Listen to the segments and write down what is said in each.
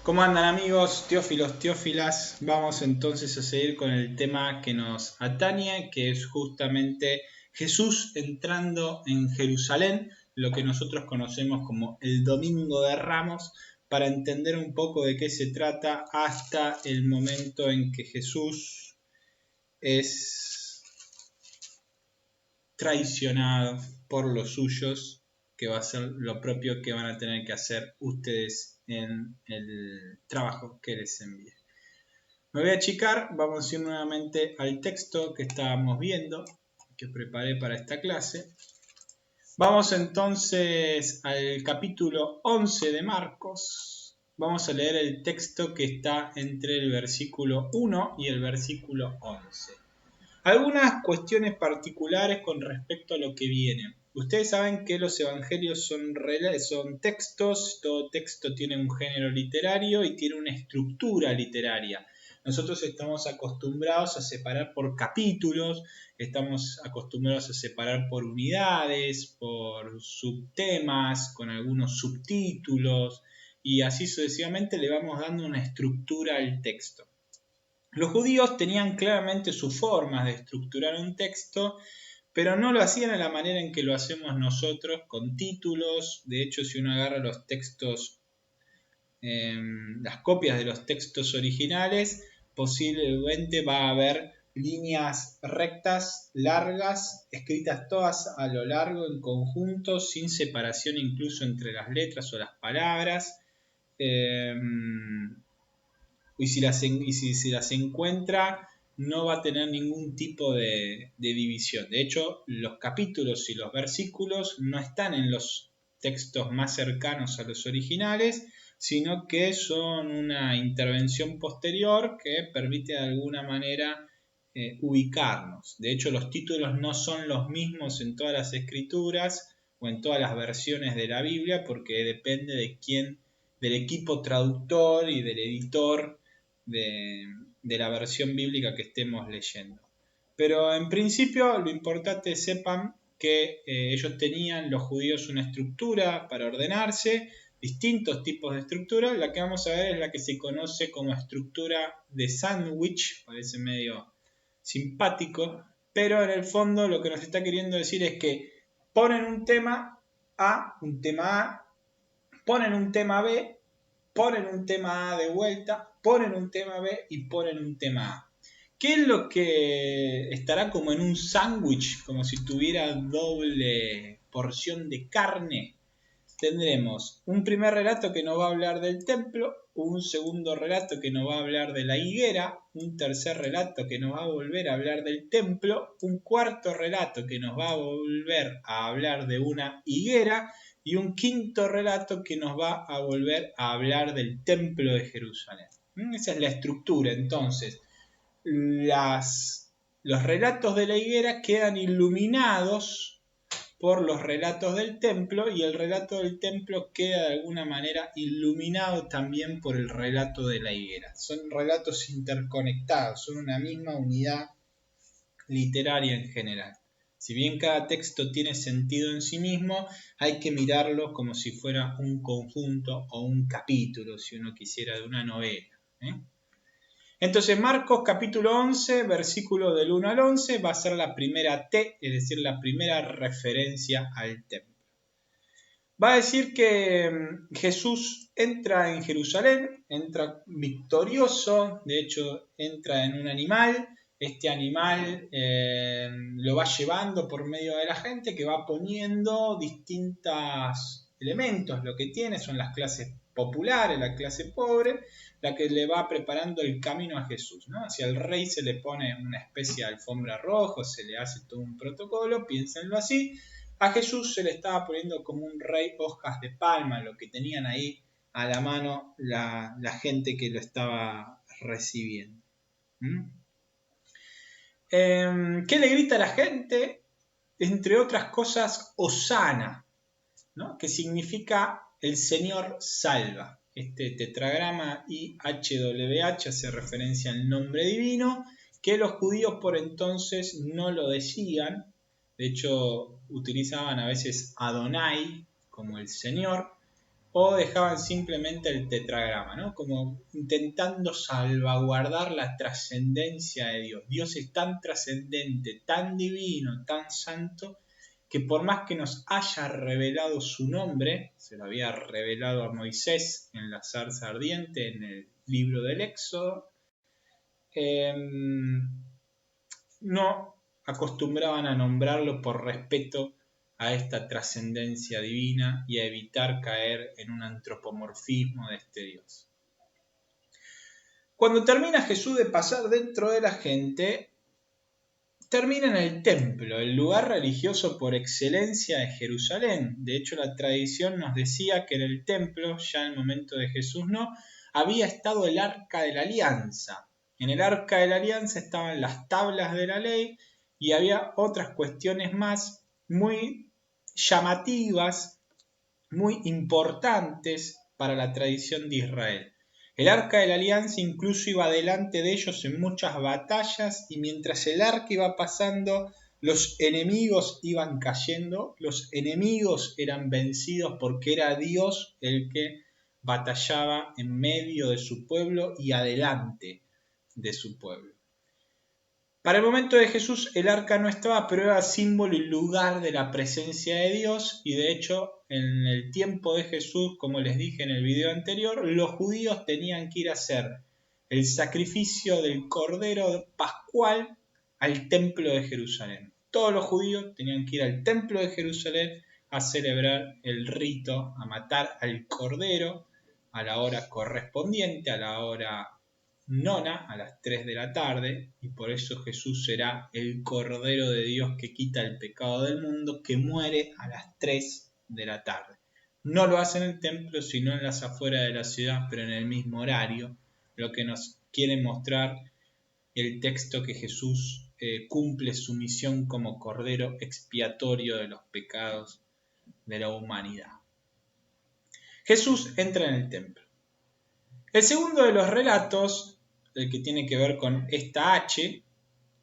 ¿Cómo andan amigos, teófilos, teófilas? Vamos entonces a seguir con el tema que nos atañe, que es justamente Jesús entrando en Jerusalén, lo que nosotros conocemos como el Domingo de Ramos, para entender un poco de qué se trata hasta el momento en que Jesús es traicionado por los suyos, que va a ser lo propio que van a tener que hacer ustedes en el trabajo que les envíe. Me voy a achicar, vamos a ir nuevamente al texto que estábamos viendo, que preparé para esta clase. Vamos entonces al capítulo 11 de Marcos. Vamos a leer el texto que está entre el versículo 1 y el versículo 11. Algunas cuestiones particulares con respecto a lo que viene. Ustedes saben que los evangelios son textos, todo texto tiene un género literario y tiene una estructura literaria. Nosotros estamos acostumbrados a separar por capítulos, estamos acostumbrados a separar por unidades, por subtemas, con algunos subtítulos, y así sucesivamente le vamos dando una estructura al texto. Los judíos tenían claramente sus formas de estructurar un texto, pero no lo hacían de la manera en que lo hacemos nosotros, con títulos. De hecho, si uno agarra los textos, las copias de los textos originales, posiblemente va a haber líneas rectas, largas, escritas todas a lo largo, en conjunto, sin separación incluso entre las letras o las palabras. Y si las encuentra, no va a tener ningún tipo de división. De hecho, los capítulos y los versículos no están en los textos más cercanos a los originales, sino que son una intervención posterior que permite de alguna manera ubicarnos. De hecho, los títulos no son los mismos en todas las escrituras o en todas las versiones de la Biblia, porque depende de quién, del equipo traductor y del editor de la versión bíblica que estemos leyendo. Pero en principio lo importante es sepan que ellos tenían, los judíos, una estructura para ordenarse, distintos tipos de estructura. La que vamos a ver es la que se conoce como estructura de sándwich, parece medio simpático, pero en el fondo lo que nos está queriendo decir es que ponen un tema A, ponen un tema B, ponen un tema A de vuelta, ponen un tema B y ponen un tema A. ¿Qué es lo que estará como en un sándwich, como si tuviera doble porción de carne? Tendremos un primer relato que nos va a hablar del templo, un segundo relato que nos va a hablar de la higuera, un tercer relato que nos va a volver a hablar del templo, un cuarto relato que nos va a volver a hablar de una higuera y un quinto relato que nos va a volver a hablar del templo de Jerusalén. Esa es la estructura. Entonces, los relatos de la higuera quedan iluminados por los relatos del templo, y el relato del templo queda de alguna manera iluminado también por el relato de la higuera. Son relatos interconectados, son una misma unidad literaria en general. Si bien cada texto tiene sentido en sí mismo, hay que mirarlo como si fuera un conjunto o un capítulo, si uno quisiera, de una novela. Entonces Marcos capítulo 11, versículo del 1 al 11, va a ser la primera T, es decir, la primera referencia al templo. Va a decir que Jesús entra en Jerusalén, entra victorioso, de hecho entra en un animal, este animal lo va llevando por medio de la gente, que va poniendo distintos elementos. Lo que tiene son las clases populares, la clase pobre, la que le va preparando el camino a Jesús, ¿no? Si al rey se le pone una especie de alfombra roja, se le hace todo un protocolo, piénsenlo así. A Jesús se le estaba poniendo como un rey hojas de palma, lo que tenían ahí a la mano la gente que lo estaba recibiendo. ¿Qué le grita a la gente? Entre otras cosas, Hosana, ¿no? Que significa el Señor salva. Este tetragrama IHWH hace referencia al nombre divino, que los judíos por entonces no lo decían. De hecho, utilizaban a veces Adonai como el Señor, o dejaban simplemente el tetragrama, ¿no? Como intentando salvaguardar la trascendencia de Dios. Dios es tan trascendente, tan divino, tan santo, que por más que nos haya revelado su nombre, se lo había revelado a Moisés en la zarza ardiente, en el libro del Éxodo, no acostumbraban a nombrarlo por respeto a esta trascendencia divina y a evitar caer en un antropomorfismo de este Dios. Cuando termina Jesús de pasar dentro de la gente, termina en el templo, el lugar religioso por excelencia de Jerusalén. De hecho, la tradición nos decía que en el templo, ya en el momento de Jesús no, había estado el Arca de la Alianza. En el Arca de la Alianza estaban las tablas de la ley y había otras cuestiones más muy llamativas, muy importantes para la tradición de Israel. El Arca de la Alianza incluso iba delante de ellos en muchas batallas y mientras el arca iba pasando, los enemigos iban cayendo, los enemigos eran vencidos porque era Dios el que batallaba en medio de su pueblo y adelante de su pueblo. Para el momento de Jesús el arca no estaba, pero era símbolo y lugar de la presencia de Dios, y de hecho en el tiempo de Jesús, como les dije en el video anterior, los judíos tenían que ir a hacer el sacrificio del cordero pascual al templo de Jerusalén. Todos los judíos tenían que ir al templo de Jerusalén a celebrar el rito, a matar al cordero a la hora correspondiente, a la hora nona, a las 3 de la tarde, y por eso Jesús será el Cordero de Dios que quita el pecado del mundo, que muere a las 3 de la tarde. No lo hace en el templo, sino en las afueras de la ciudad, pero en el mismo horario, lo que nos quiere mostrar el texto que Jesús cumple su misión como Cordero expiatorio de los pecados de la humanidad. Jesús entra en el templo. El segundo de los relatos, el que tiene que ver con esta H,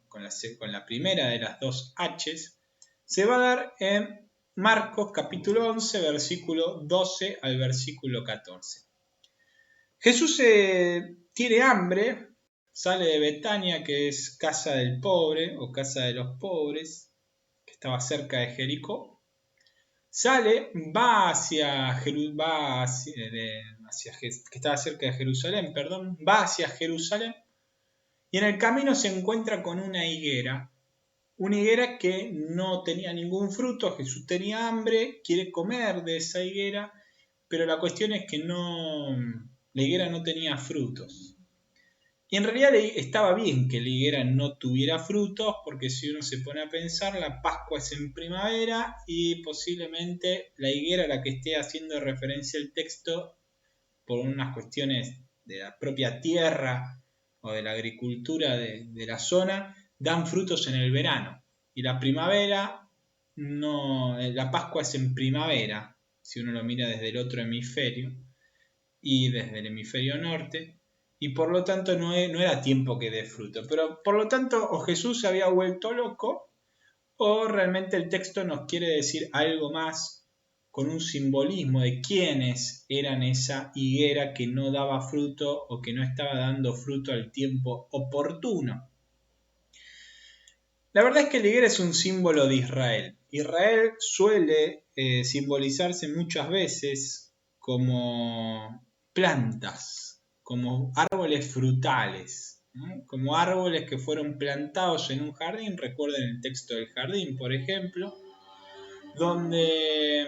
con la primera de las dos H's, se va a dar en Marcos capítulo 11, versículo 12 al versículo 14. Jesús tiene hambre, sale de Betania, que es casa del pobre o casa de los pobres, que estaba cerca de Jericó. Sale, que estaba cerca de Jerusalén, va hacia Jerusalén, y en el camino se encuentra con una higuera que no tenía ningún fruto. Jesús tenía hambre, quiere comer de esa higuera, pero la cuestión es que la higuera no tenía frutos. Y en realidad estaba bien que la higuera no tuviera frutos, porque si uno se pone a pensar, la Pascua es en primavera y posiblemente la higuera a la que esté haciendo referencia el texto, por unas cuestiones de la propia tierra o de la agricultura de la zona, dan frutos en el verano. Y la primavera, la Pascua es en primavera, si uno lo mira desde el otro hemisferio y desde el hemisferio norte, y por lo tanto no era tiempo que dé fruto. Pero por lo tanto o Jesús se había vuelto loco, o realmente el texto nos quiere decir algo más, con un simbolismo de quiénes eran esa higuera que no daba fruto o que no estaba dando fruto al tiempo oportuno. La verdad es que la higuera es un símbolo de Israel. Israel suele simbolizarse muchas veces como plantas, como árboles frutales, ¿no? Como árboles que fueron plantados en un jardín. Recuerden el texto del jardín, por ejemplo, donde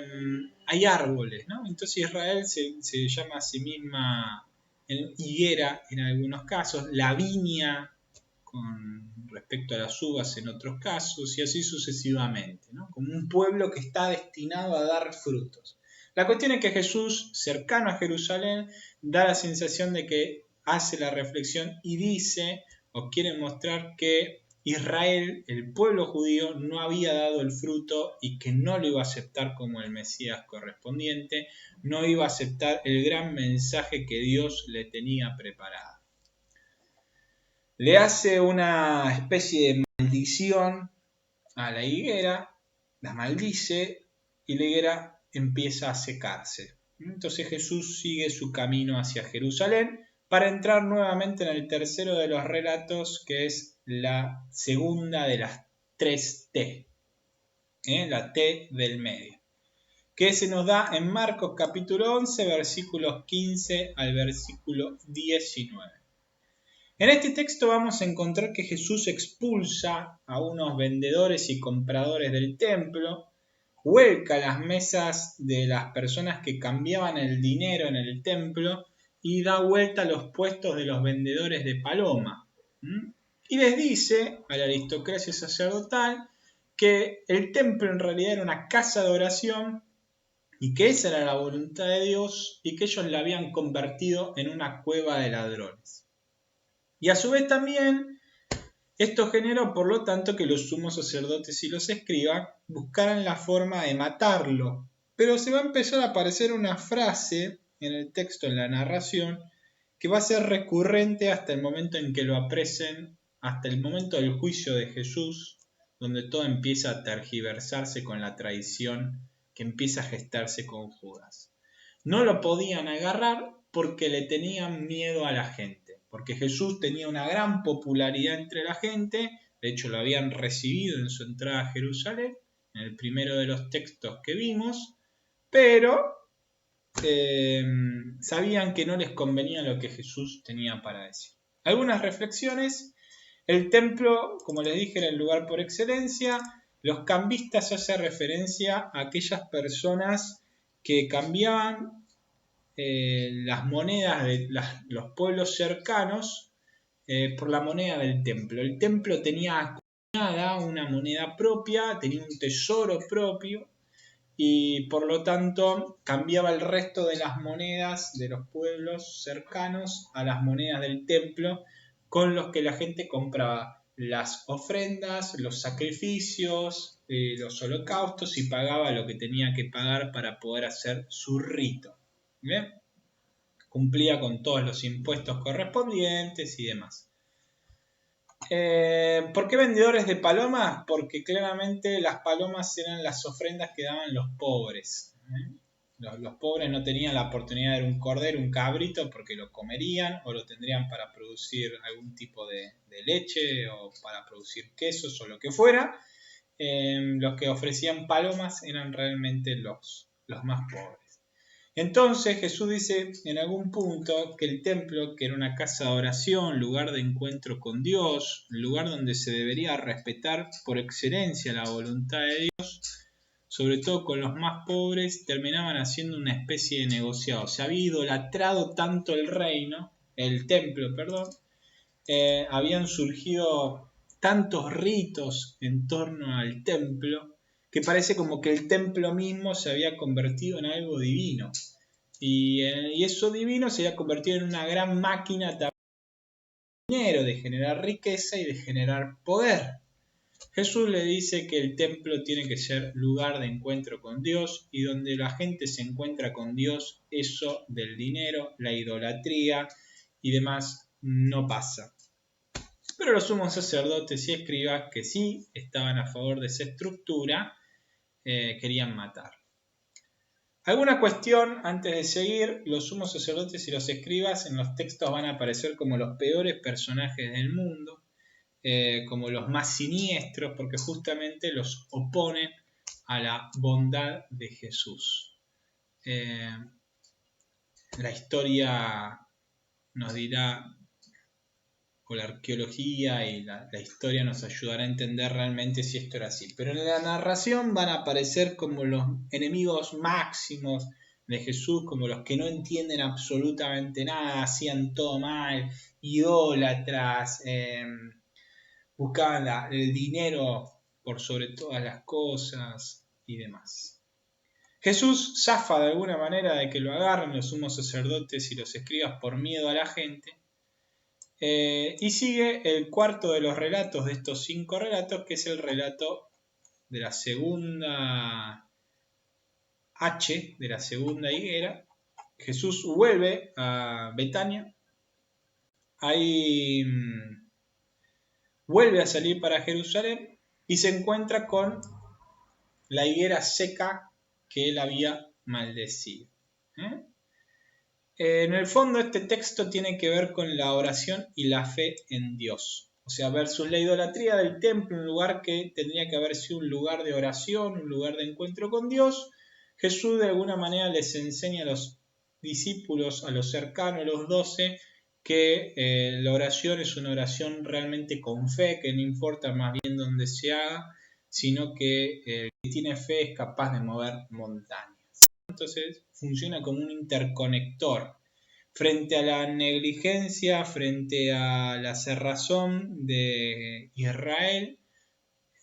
hay árboles, ¿no? Entonces Israel se llama a sí misma higuera en algunos casos, la viña con respecto a las uvas en otros casos, y así sucesivamente, ¿no? Como un pueblo que está destinado a dar frutos. La cuestión es que Jesús, cercano a Jerusalén, da la sensación de que hace la reflexión y dice, o quiere mostrar que Israel, el pueblo judío, no había dado el fruto y que no lo iba a aceptar como el Mesías correspondiente, no iba a aceptar el gran mensaje que Dios le tenía preparado. Le hace una especie de maldición a la higuera, la maldice y la higuera empieza a secarse. Entonces Jesús sigue su camino hacia Jerusalén para entrar nuevamente en el tercero de los relatos, que es la segunda de las 3 T, la T del medio, que se nos da en Marcos capítulo 11, versículos 15 al versículo 19. En este texto vamos a encontrar que Jesús expulsa a unos vendedores y compradores del templo, vuelca las mesas de las personas que cambiaban el dinero en el templo y da vuelta a los puestos de los vendedores de paloma. Y les dice a la aristocracia sacerdotal que el templo en realidad era una casa de oración y que esa era la voluntad de Dios y que ellos la habían convertido en una cueva de ladrones. Y a su vez también esto generó, por lo tanto, que los sumos sacerdotes y los escribas buscaran la forma de matarlo. Pero se va a empezar a aparecer una frase en el texto, en la narración, que va a ser recurrente hasta el momento en que lo apresen, hasta el momento del juicio de Jesús, donde todo empieza a tergiversarse con la traición que empieza a gestarse con Judas. No lo podían agarrar porque le tenían miedo a la gente, porque Jesús tenía una gran popularidad entre la gente, de hecho lo habían recibido en su entrada a Jerusalén, en el primero de los textos que vimos, pero sabían que no les convenía lo que Jesús tenía para decir. Algunas reflexiones. El templo, como les dije, era el lugar por excelencia. Los cambistas hacen referencia a aquellas personas que cambiaban las monedas de los pueblos cercanos por la moneda del templo. El templo tenía acuñada una moneda propia, tenía un tesoro propio y por lo tanto cambiaba el resto de las monedas de los pueblos cercanos a las monedas del templo con los que la gente compraba las ofrendas, los sacrificios, los holocaustos y pagaba lo que tenía que pagar para poder hacer su rito. ¿Bien? Cumplía con todos los impuestos correspondientes y demás. ¿Por qué vendedores de palomas? Porque claramente las palomas eran las ofrendas que daban los pobres. Los pobres no tenían la oportunidad de ver un cordero, un cabrito, porque lo comerían o lo tendrían para producir algún tipo de leche o para producir quesos o lo que fuera. Los que ofrecían palomas eran realmente los más pobres. Entonces Jesús dice en algún punto que el templo, que era una casa de oración, lugar de encuentro con Dios, lugar donde se debería respetar por excelencia la voluntad de Dios, sobre todo con los más pobres, terminaban haciendo una especie de negociado. Se había idolatrado tanto el templo, habían surgido tantos ritos en torno al templo, que parece como que el templo mismo se había convertido en algo divino. Y eso divino se había convertido en una gran máquina de dinero, de generar riqueza y de generar poder. Jesús le dice que el templo tiene que ser lugar de encuentro con Dios y donde la gente se encuentra con Dios, eso del dinero, la idolatría y demás no pasa. Pero los sumos sacerdotes y escribas que sí estaban a favor de esa estructura, querían matar. ¿Alguna cuestión antes de seguir? Los sumos sacerdotes y los escribas en los textos van a aparecer como los peores personajes del mundo, como los más siniestros, porque justamente los oponen a la bondad de Jesús. La historia nos dirá, o la arqueología y la historia nos ayudará a entender realmente si esto era así. Pero en la narración van a aparecer como los enemigos máximos de Jesús, como los que no entienden absolutamente nada, hacían todo mal, idólatras, buscaban el dinero por sobre todas las cosas y demás. Jesús zafa de alguna manera de que lo agarren los sumos sacerdotes y los escribas por miedo a la gente. Y sigue el cuarto de los relatos de estos 5 relatos, que es el relato de la segunda H, de la segunda higuera. Jesús vuelve a Betania, ahí vuelve a salir para Jerusalén y se encuentra con la higuera seca que él había maldecido. ¿eh? En el fondo este texto tiene que ver con la oración y la fe en Dios. O sea, versus la idolatría del templo, un lugar que tendría que haber sido un lugar de oración, un lugar de encuentro con Dios. Jesús de alguna manera les enseña a los discípulos, a los cercanos, a los 12, que la oración es una oración realmente con fe, que no importa más bien dónde se haga, sino que el que tiene fe es capaz de mover montañas. Entonces funciona como un interconector frente a la negligencia, frente a la cerrazón de Israel,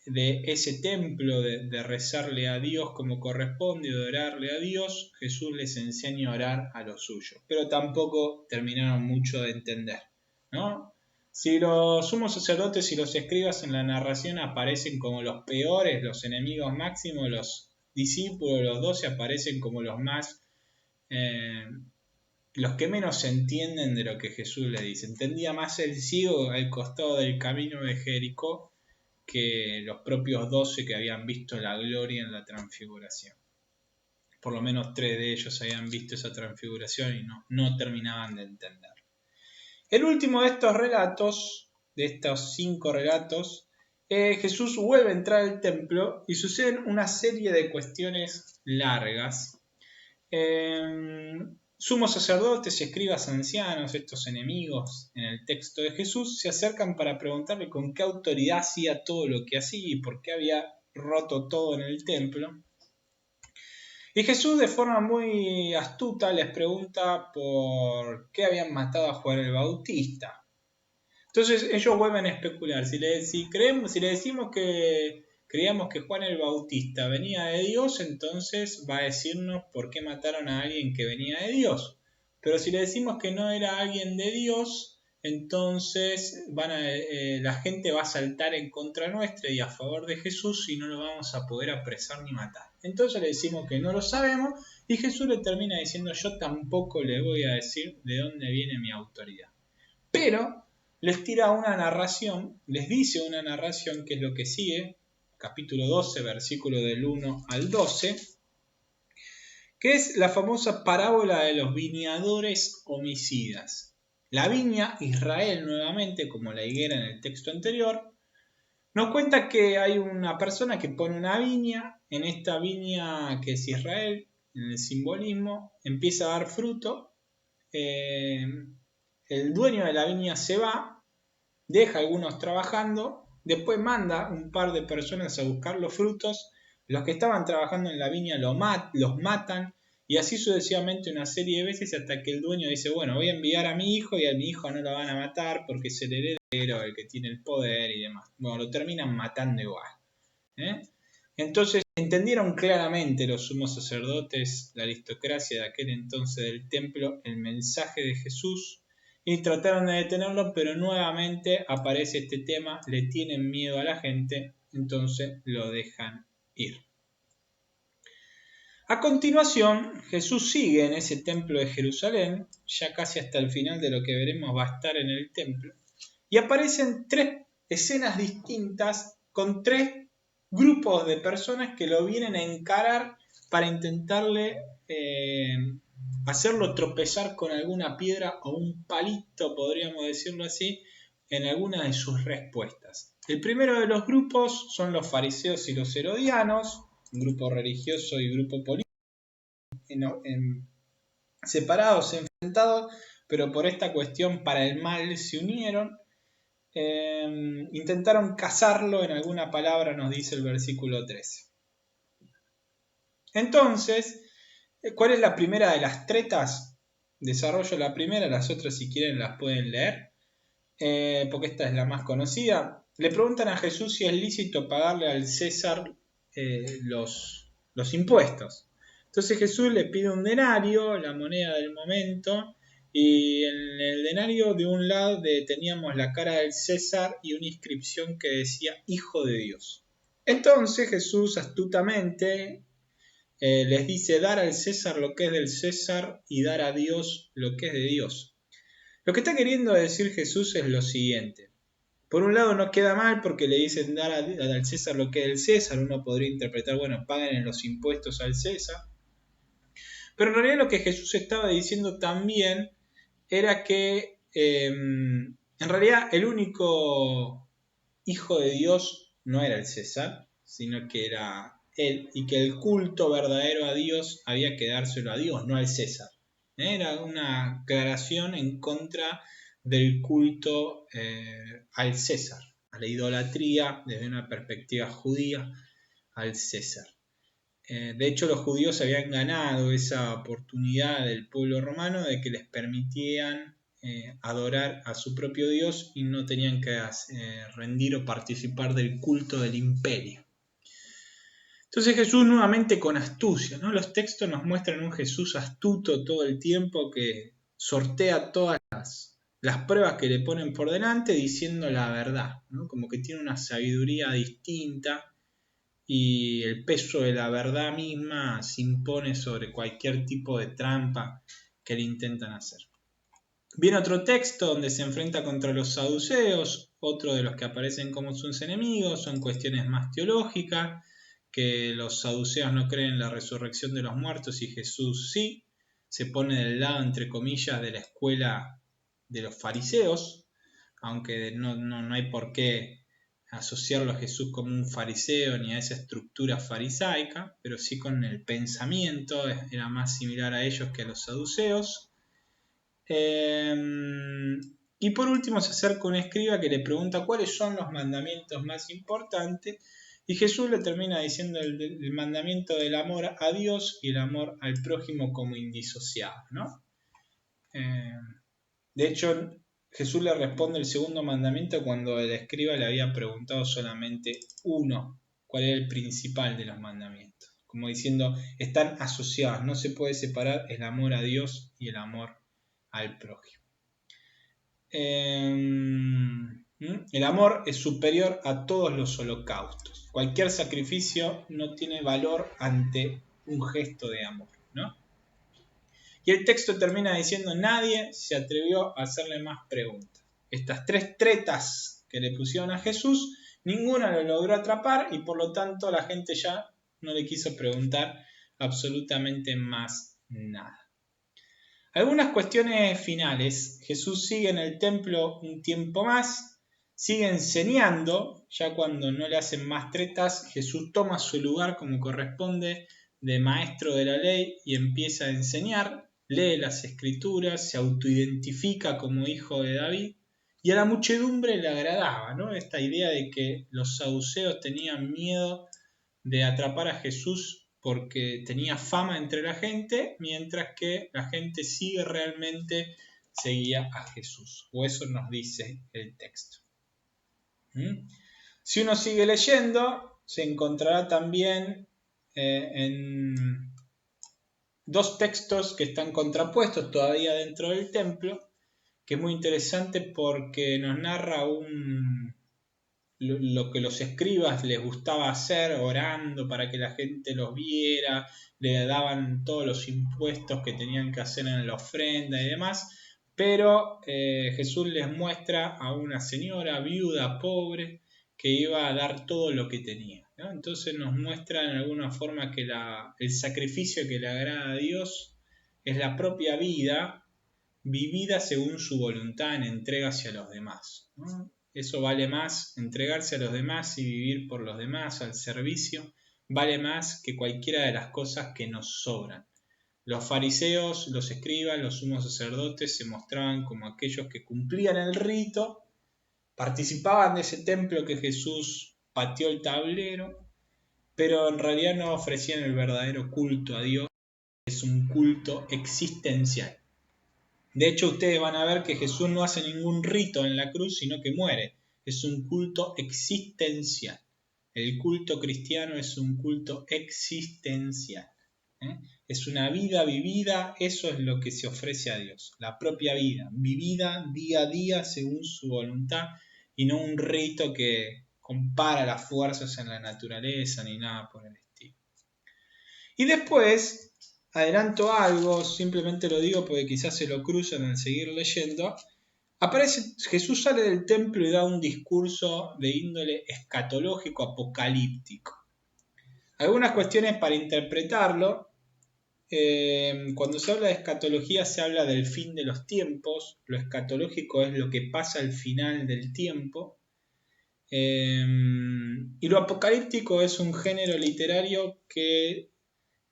de ese templo de rezarle a Dios como corresponde, de orarle a Dios. Jesús les enseña a orar a los suyos, pero tampoco terminaron mucho de entender, ¿no? Si los sumos sacerdotes y los escribas en la narración aparecen como los peores, los enemigos máximos, los discípulos, los 12, aparecen como los más, los que menos entienden de lo que Jesús le dice. Entendía más el ciego al costado del camino de Jericó que los propios 12 que habían visto la gloria en la transfiguración. Por lo menos 3 de ellos habían visto esa transfiguración y no terminaban de entender. El último de estos relatos, de estos 5 relatos, Jesús vuelve a entrar al templo y suceden una serie de cuestiones largas. Sumos sacerdotes, escribas, ancianos, estos enemigos en el texto de Jesús, se acercan para preguntarle con qué autoridad hacía todo lo que hacía y por qué había roto todo en el templo. Y Jesús, de forma muy astuta, les pregunta por qué habían matado a Juan el Bautista. Entonces ellos vuelven a especular. Si le decimos que creíamos que Juan el Bautista venía de Dios, entonces va a decirnos por qué mataron a alguien que venía de Dios. Pero si le decimos que no era alguien de Dios, entonces la gente va a saltar en contra nuestra y a favor de Jesús y no lo vamos a poder apresar ni matar. Entonces le decimos que no lo sabemos y Jesús le termina diciendo: yo tampoco le voy a decir de dónde viene mi autoridad. Pero les tira una narración, les dice una narración que es lo que sigue, capítulo 12, versículo del 1 al 12, que es la famosa parábola de los viñadores homicidas. La viña, Israel nuevamente, como la higuera en el texto anterior, nos cuenta que hay una persona que pone una viña, en esta viña que es Israel, en el simbolismo, empieza a dar fruto, el dueño de la viña se va, deja a algunos trabajando, después manda un par de personas a buscar los frutos, los que estaban trabajando en la viña los matan, y así sucesivamente una serie de veces hasta que el dueño dice: bueno, voy a enviar a mi hijo y a mi hijo no lo van a matar porque es el heredero, el que tiene el poder y demás. Bueno, lo terminan matando igual. Entonces entendieron claramente los sumos sacerdotes, la aristocracia de aquel entonces del templo, el mensaje de Jesús, y trataron de detenerlo, pero nuevamente aparece este tema: le tienen miedo a la gente, entonces lo dejan ir. A continuación, Jesús sigue en ese templo de Jerusalén, ya casi hasta el final de lo que veremos va a estar en el templo, y aparecen 3 escenas distintas con 3 grupos de personas que lo vienen a encarar para intentarle hacerlo tropezar con alguna piedra o un palito, podríamos decirlo así, en alguna de sus respuestas. El primero de los grupos son los fariseos y los herodianos, un grupo religioso y grupo político, separados, enfrentados, pero por esta cuestión para el mal se unieron. Intentaron cazarlo, en alguna palabra nos dice el versículo 13. Entonces, ¿cuál es la primera de las tretas? Desarrollo la primera, las otras si quieren las pueden leer, porque esta es la más conocida. Le preguntan a Jesús si es lícito pagarle al César los impuestos. Entonces Jesús le pide un denario, la moneda del momento, y en el denario de un lado teníamos la cara del César y una inscripción que decía Hijo de Dios. Entonces Jesús astutamente les dice: dar al César lo que es del César y dar a Dios lo que es de Dios. Lo que está queriendo decir Jesús es lo siguiente. Por un lado no queda mal porque le dicen dar al César lo que es del César. Uno podría interpretar: bueno, paguen los impuestos al César. Pero en realidad lo que Jesús estaba diciendo también era que en realidad el único hijo de Dios no era el César, sino que era él, y que el culto verdadero a Dios había que dárselo a Dios, no al César. Era una aclaración en contra del culto al César, a la idolatría desde una perspectiva judía al César. De hecho, los judíos habían ganado esa oportunidad del pueblo romano de que les permitían adorar a su propio Dios y no tenían que rendir o participar del culto del imperio. Entonces Jesús nuevamente con astucia, ¿no? Los textos nos muestran un Jesús astuto todo el tiempo que sortea todas las pruebas que le ponen por delante diciendo la verdad, ¿no? Como que tiene una sabiduría distinta y el peso de la verdad misma se impone sobre cualquier tipo de trampa que le intentan hacer. Viene otro texto donde se enfrenta contra los saduceos, otro de los que aparecen como sus enemigos, son cuestiones más teológicas, que los saduceos no creen en la resurrección de los muertos y Jesús sí, se pone del lado, entre comillas, de la escuela de los fariseos, aunque no hay por qué asociarlo a Jesús como un fariseo ni a esa estructura farisaica, pero sí con el pensamiento, era más similar a ellos que a los saduceos. Y por último se acerca un escriba que le pregunta cuáles son los mandamientos más importantes y Jesús le termina diciendo el mandamiento del amor a Dios y el amor al prójimo como indisociado, ¿no? De hecho, Jesús le responde el segundo mandamiento cuando el escriba le había preguntado solamente uno, cuál era el principal de los mandamientos. Como diciendo, están asociados, no se puede separar el amor a Dios y el amor al prójimo. El amor es superior a todos los holocaustos. Cualquier sacrificio no tiene valor ante un gesto de amor, ¿no? Y el texto termina diciendo, nadie se atrevió a hacerle más preguntas. Estas tres tretas que le pusieron a Jesús, ninguna lo logró atrapar y por lo tanto la gente ya no le quiso preguntar absolutamente más nada. Algunas cuestiones finales. Jesús sigue en el templo un tiempo más, sigue enseñando, ya cuando no le hacen más tretas, Jesús toma su lugar como corresponde de maestro de la ley y empieza a enseñar, lee las escrituras, se autoidentifica como hijo de David y a la muchedumbre le agradaba, ¿no? Esta idea de que los saduceos tenían miedo de atrapar a Jesús porque tenía fama entre la gente, mientras que la gente realmente seguía a Jesús, o eso nos dice el texto. Si uno sigue leyendo, se encontrará también en dos textos que están contrapuestos todavía dentro del templo, que es muy interesante porque nos narra lo que los escribas les gustaba hacer, orando para que la gente los viera, le daban todos los impuestos que tenían que hacer en la ofrenda y demás, pero Jesús les muestra a una señora viuda, pobre, que iba a dar todo lo que tenía, ¿no? Entonces nos muestra en alguna forma que el sacrificio que le agrada a Dios es la propia vida vivida según su voluntad en entrega hacia los demás, ¿no? Eso vale más, entregarse a los demás y vivir por los demás, al servicio, vale más que cualquiera de las cosas que nos sobran. Los fariseos, los escribas, los sumos sacerdotes se mostraban como aquellos que cumplían el rito, participaban de ese templo que Jesús pateó el tablero, pero en realidad no ofrecían el verdadero culto a Dios, es un culto existencial. De hecho, ustedes van a ver que Jesús no hace ningún rito en la cruz, sino que muere. Es un culto existencial. El culto cristiano es un culto existencial. Es una vida vivida, eso es lo que se ofrece a Dios. La propia vida, vivida día a día según su voluntad y no un rito que compara las fuerzas en la naturaleza ni nada por el estilo. Y después, adelanto algo, simplemente lo digo porque quizás se lo cruzan al seguir leyendo, Jesús sale del templo y da un discurso de índole escatológico apocalíptico. Algunas cuestiones para interpretarlo Cuando se habla de escatología se habla del fin de los tiempos. Lo escatológico es lo que pasa al final del tiempo. Y lo apocalíptico es un género literario que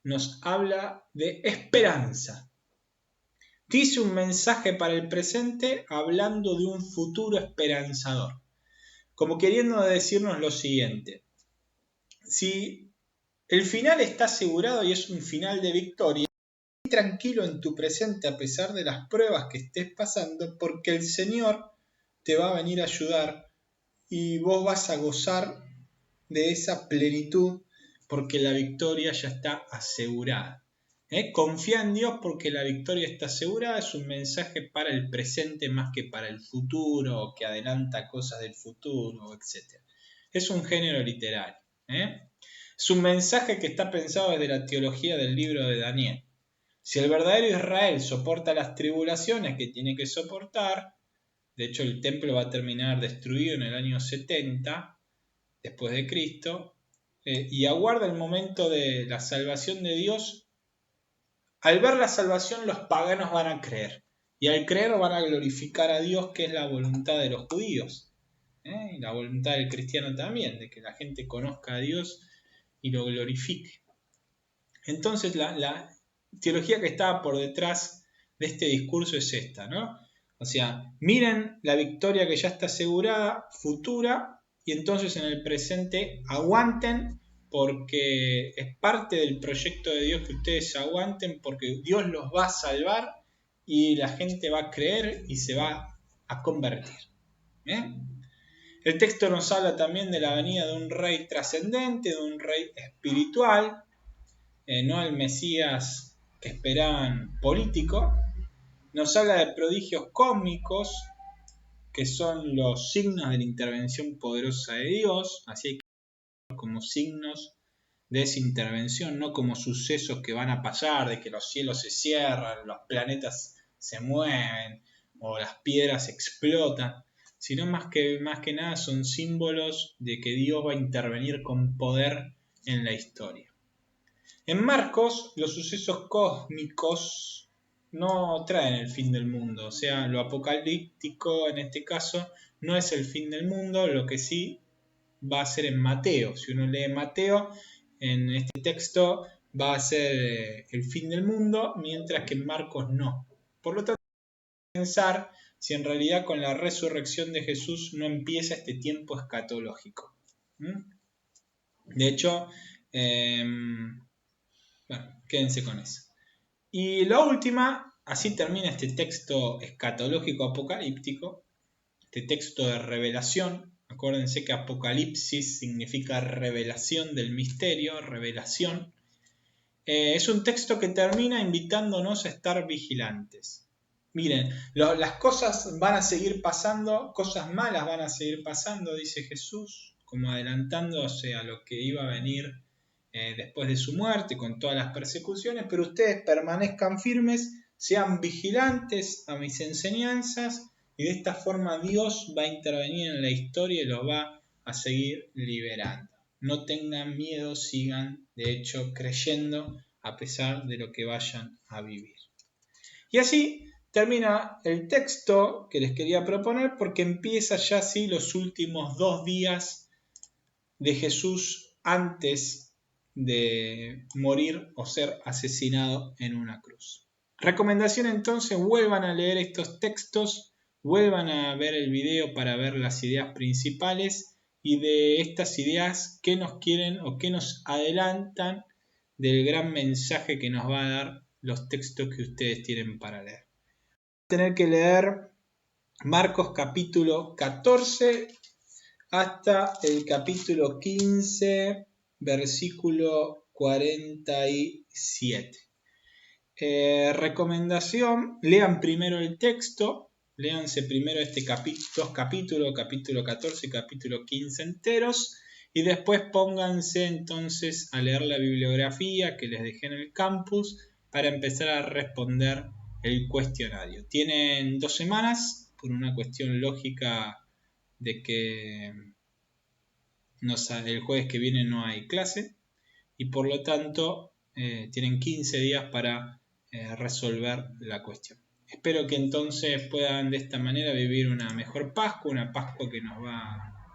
nos habla de esperanza. Dice un mensaje para el presente hablando de un futuro esperanzador. Como queriendo decirnos lo siguiente. Si el final está asegurado y es un final de victoria, tranquilo en tu presente a pesar de las pruebas que estés pasando, porque el Señor te va a venir a ayudar y vos vas a gozar de esa plenitud porque la victoria ya está asegurada. Confía en Dios porque la victoria está asegurada. Es un mensaje para el presente más que para el futuro o que adelanta cosas del futuro, etc. Es un género literario. Es un mensaje que está pensado desde la teología del libro de Daniel. Si el verdadero Israel soporta las tribulaciones que tiene que soportar, de hecho el templo va a terminar destruido en el año 70 después de Cristo, y aguarda el momento de la salvación de Dios, al ver la salvación los paganos van a creer, y al creer van a glorificar a Dios, que es la voluntad de los judíos, y la voluntad del cristiano también, de que la gente conozca a Dios y lo glorifique. Entonces la teología que estaba por detrás de este discurso es esta, ¿no? O sea, miren la victoria que ya está asegurada, futura, y entonces en el presente aguanten porque es parte del proyecto de Dios que ustedes aguanten porque Dios los va a salvar y la gente va a creer y se va a convertir. El texto nos habla también de la venida de un rey trascendente, de un rey espiritual, no el Mesías que esperaban político. Nos habla de prodigios cósmicos, que son los signos de la intervención poderosa de Dios, así hay que verlos como signos de esa intervención, no como sucesos que van a pasar, de que los cielos se cierran, los planetas se mueven o las piedras explotan, sino más que nada son símbolos de que Dios va a intervenir con poder en la historia. En Marcos, los sucesos cósmicos no traen el fin del mundo, o sea, lo apocalíptico en este caso no es el fin del mundo, lo que sí va a ser en Mateo. Si uno lee Mateo, en este texto va a ser el fin del mundo, mientras que en Marcos no. Por lo tanto, hay que pensar si en realidad con la resurrección de Jesús no empieza este tiempo escatológico. De hecho, bueno, quédense con eso. Y la última, así termina este texto escatológico apocalíptico, este texto de revelación. Acuérdense que apocalipsis significa revelación del misterio, revelación. Es un texto que termina invitándonos a estar vigilantes. Miren, las cosas van a seguir pasando, cosas malas van a seguir pasando, dice Jesús, como adelantándose a lo que iba a venir después de su muerte, con todas las persecuciones, pero ustedes permanezcan firmes, sean vigilantes a mis enseñanzas, y de esta forma Dios va a intervenir en la historia y los va a seguir liberando. No tengan miedo, sigan de hecho creyendo a pesar de lo que vayan a vivir. Y así termina el texto que les quería proponer, porque empieza ya así los últimos 2 días de Jesús antes de morir o ser asesinado en una cruz. Recomendación entonces, vuelvan a leer estos textos, vuelvan a ver el video para ver las ideas principales y de estas ideas qué nos quieren o qué nos adelantan del gran mensaje que nos va a dar los textos que ustedes tienen para leer. Tener que leer Marcos capítulo 14 hasta el capítulo 15, versículo 47. Recomendación, lean primero el texto, léanse primero dos capítulos, capítulo 14 y capítulo 15 enteros, y después pónganse entonces a leer la bibliografía que les dejé en el campus para empezar a responder el cuestionario. Tienen 2 semanas por una cuestión lógica de que el jueves que viene no hay clase y por lo tanto tienen 15 días para resolver la cuestión. Espero que entonces puedan de esta manera vivir una mejor Pascua, una Pascua que nos va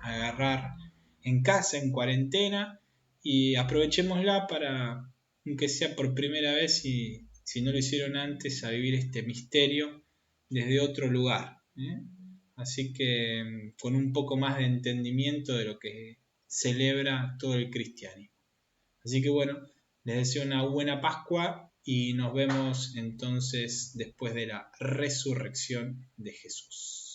a agarrar en casa, en cuarentena, y aprovechémosla para, aunque sea por primera vez, si no lo hicieron antes, a vivir este misterio desde otro lugar. Así que con un poco más de entendimiento de lo que celebra todo el cristianismo. Así que bueno, les deseo una buena Pascua y nos vemos entonces después de la resurrección de Jesús.